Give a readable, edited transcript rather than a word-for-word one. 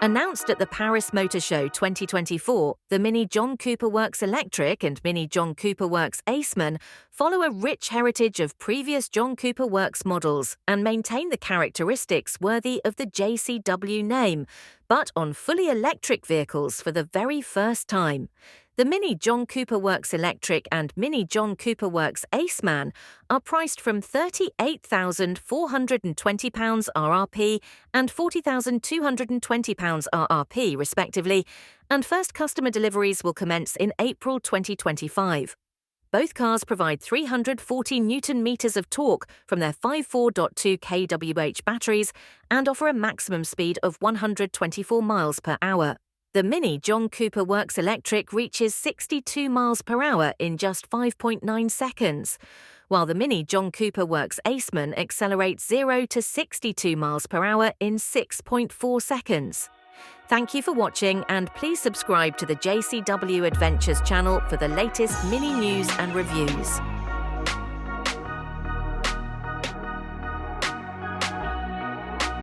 Announced at the Paris Motor Show 2024, the Mini John Cooper Works Electric and Mini John Cooper Works Aceman follow a rich heritage of previous John Cooper Works models and maintain the characteristics worthy of the JCW name, but on fully electric vehicles for the very first time. The Mini John Cooper Works Electric and Mini John Cooper Works Aceman are priced from £38,420 RRP and £40,220 RRP, respectively, and first customer deliveries will commence in April 2025. Both cars provide 340 Newton-meters of torque from their 54.2 kWh batteries and offer a maximum speed of 124 miles per hour. The Mini John Cooper Works Electric reaches 62 miles per hour in just 5.9 seconds, while the Mini John Cooper Works Aceman accelerates 0 to 62 miles per hour in 6.4 seconds. Thank you for watching, and please subscribe to the JCW Adventures channel for the latest Mini news and reviews.